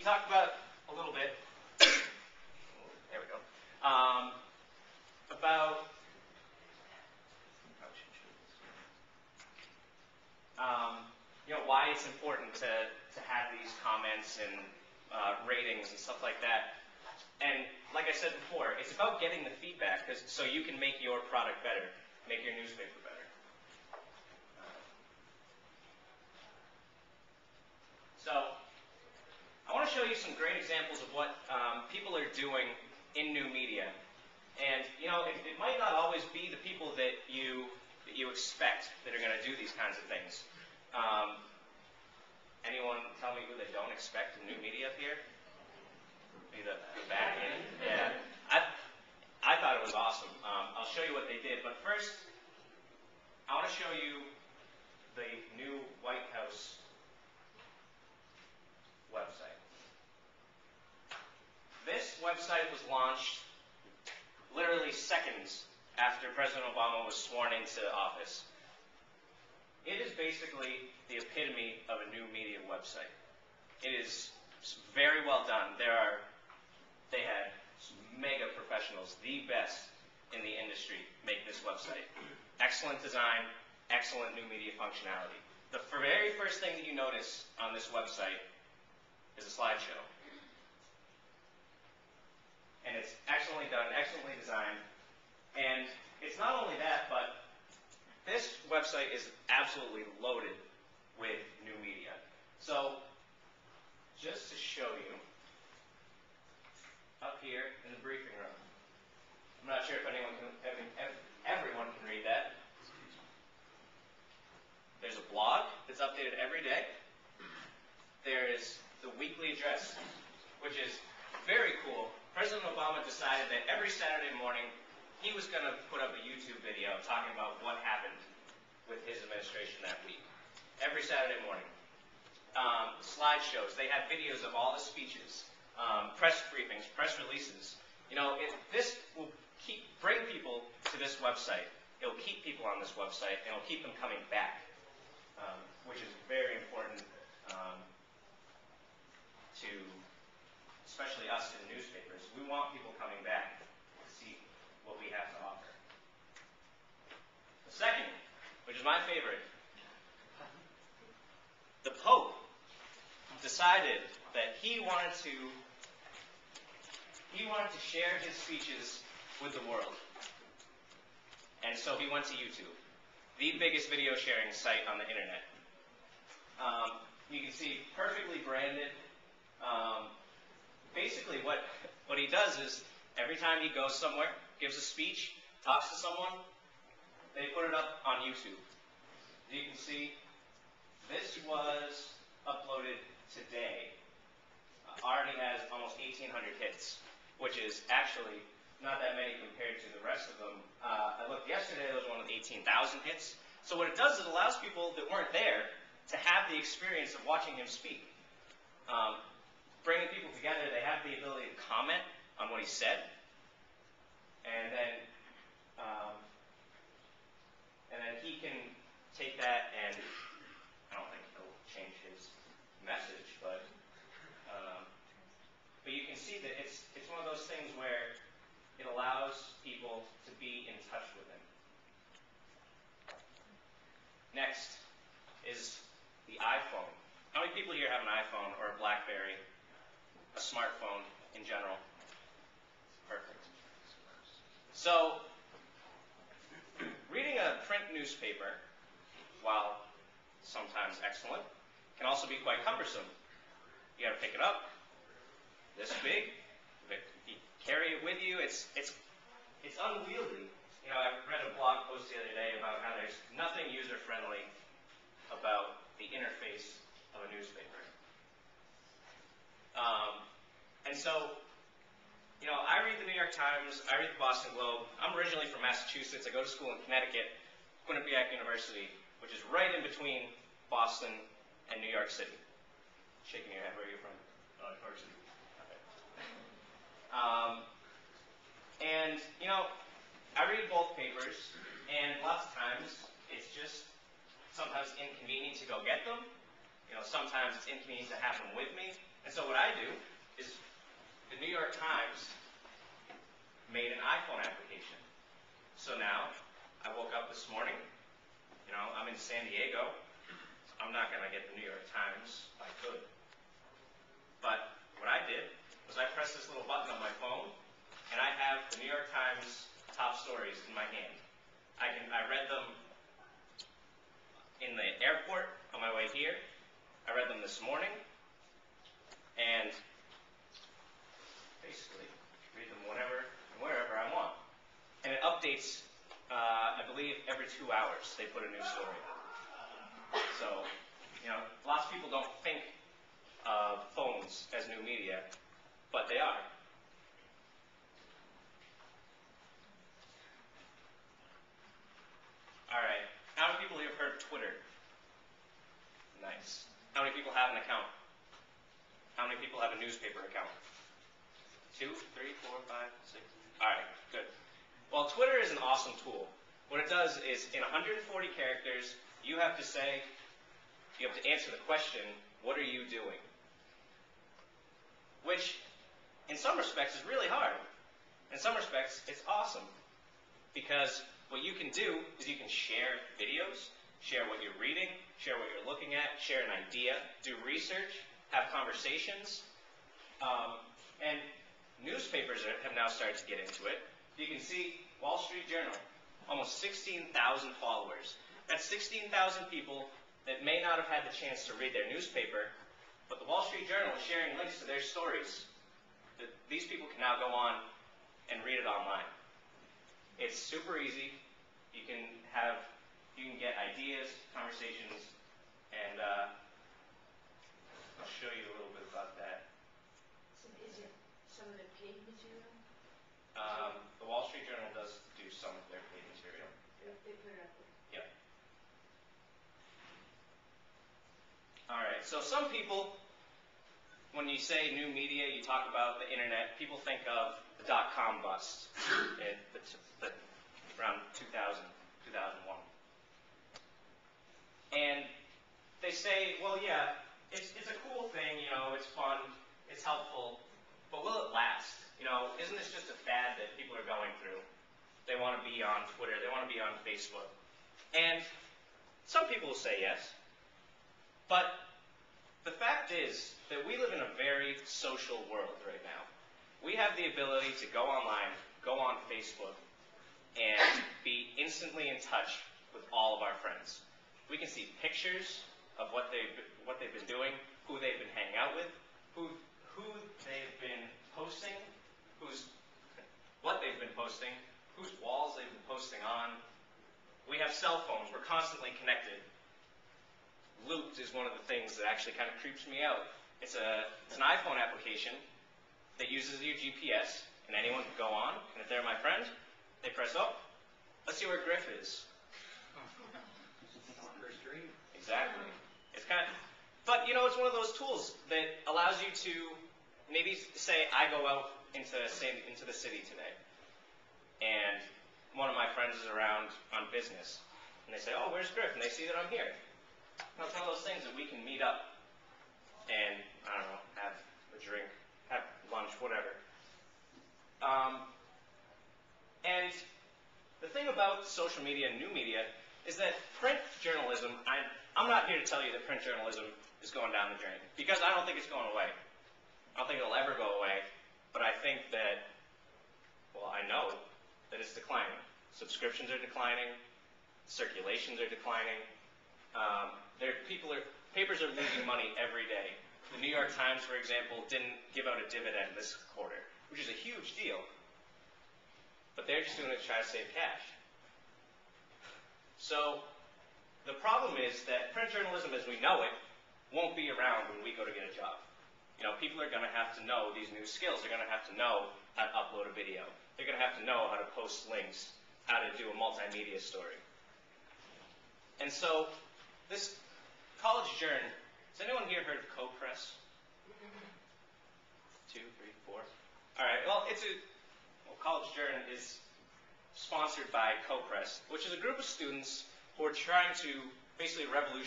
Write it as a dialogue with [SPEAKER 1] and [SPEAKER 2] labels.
[SPEAKER 1] talked about a little bit, there we go, about why it's important to have these comments and ratings and stuff like that. And like I said before, it's about getting the feedback so you can make your product better, make your newspaper better. So I want to show you some great examples of what people are doing in new media. And it might not always be the people that you expect that are going to do these kinds of things. Anyone tell me who they don't expect in new media up here? Be the back end? Yeah. I thought it was awesome. I'll show you what they did. But first, I want to show you the new White House website. This website was launched literally seconds after President Obama was sworn into office. It is basically the epitome of a new media website. It is very well done. They had mega professionals, the best in the industry, make this website. Excellent design, excellent new media functionality. The very first thing that you notice on this website is a slideshow. And it's excellently done, excellently designed. And it's not only that, but this website is absolutely loaded with new media. So, just to show you, up here in the briefing room, I'm not sure if everyone can read that. There's a blog that's updated every day. There is the weekly address, which is very cool. President Obama decided that every Saturday morning he was going to put up a YouTube video talking about what happened with his administration that week. Every Saturday morning. Slideshows. They have videos of all the speeches, press briefings, press releases. This will bring people to this website. It'll keep people on this website, and it'll keep them coming back, which is very important to, especially us in newspapers. We want people coming back to see what we have to offer. The second, which is my favorite, the Pope decided that he wanted to share his speeches with the world. And so he went to YouTube, the biggest video sharing site on the internet. You can see perfectly branded. Basically what he does is every time he goes somewhere, gives a speech, talks to someone, they put it up on YouTube. You can see this was uploaded today. Already has almost 1,800 hits, which is actually not that many compared to the rest of them. I looked yesterday, there was one with 18,000 hits. So what it does is it allows people that weren't there to have the experience of watching him speak. Bringing people together, they have the ability to comment on what he said, and then he can take that and I don't think he'll change his message, but you can see that it's one of those things where it allows people to be in touch with him. Next is the iPhone. How many people here have an iPhone or a BlackBerry, a smartphone in general? Perfect. So, reading a print newspaper, while sometimes excellent, can also be quite cumbersome. You got to pick it up, this big. You carry it with you. It's unwieldy. I read a blog post the other day about how there's nothing user-friendly about the interface of a newspaper. And so, I read the New York Times, I read the Boston Globe. I'm originally from Massachusetts. I go to school in Connecticut, Quinnipiac University, which is right in between Boston and New York City. Shaking your head, where are you from? New York City. Okay. I read both papers, and lots of times it's just sometimes inconvenient to go get them. Sometimes it's inconvenient to have them with me, and And so what I do is the New York Times made an iPhone application. So now, I woke up this morning, I'm in San Diego. I'm not going to get the New York Times if I could. But what I did was I pressed this little button on my phone, and I have the New York Times top stories in my hand. I read them in the airport on my way here. I read them this morning, and basically read them whenever and wherever I want. And it updates, I believe, every 2 hours they put a new story. So, lots of people don't think of phones as new media, but they are. All right. How many people here have heard of Twitter? Nice. How many people have an account? How many people have a newspaper account? 2, 3, 4, 5, 6. All right, good. Well, Twitter is an awesome tool. What it does is, in 140 characters, you have to answer the question, what are you doing? Which, in some respects, is really hard. In some respects, it's awesome. Because what you can do is you can share videos, share what you're reading, share what you're looking at, share an idea, do research, have conversations. And newspapers have now started to get into it. You can see Wall Street Journal, almost 16,000 followers. That's 16,000 people that may not have had the chance to read their newspaper, but the Wall Street Journal is sharing links to their stories. These people can now go on and read it online. It's super easy. You can get ideas, conversations, and I'll show you a little bit about that.
[SPEAKER 2] So is it some of the paid material?
[SPEAKER 1] The Wall Street Journal does do some of their paid material.
[SPEAKER 2] They put it up there.
[SPEAKER 1] Yep. All right, so some people, when you say new media, you talk about the internet, people think of the dot-com bust around 2000, 2001. And they say, well, yeah, it's a cool thing, it's fun, it's helpful, but will it last? Isn't this just a fad that people are going through? They want to be on Twitter, they want to be on Facebook. And some people will say yes, but the fact is that we live in a very social world right now. We have the ability to go online, go on Facebook, and be instantly in touch with all of our friends. We can see pictures of what they've been doing, who they've been hanging out with, who they've been posting, what they've been posting, whose walls they've been posting on. We have cell phones. We're constantly connected. Looped is one of the things that actually kind of creeps me out. It's an iPhone application that uses your GPS, and anyone can go on, and if they're my friend, they press, let's see where Griff is.
[SPEAKER 3] First dream.
[SPEAKER 1] Exactly. But it's one of those tools that allows you to maybe say, I go out into the city today, and one of my friends is around on business, and they say, where's Griff? And they see that I'm here. It's one of those things that we can meet up and, I don't know, have a drink, have lunch, whatever. And the thing about social media and new media is that print journalism, I'm not here to tell you that print journalism is going down the drain, because I don't think it's going away. I don't think it'll ever go away, but I think that, I know that it's declining. Subscriptions are declining, circulations are declining. Papers are losing money every day. The New York Times, for example, didn't give out a dividend this quarter, which is a huge deal. But they're just doing it to try to save cash. So the problem is that print journalism as we know it won't be around when we go to get a job. People are going to have to know these new skills. They're going to have to know how to upload a video. They're going to have to know how to post links, how to do a multimedia story. And so this College Journal, has anyone here heard of CoPress? 2, 3, 4. All right, College Journal is sponsored by CoPress, which is a group of students who are trying to basically revolutionize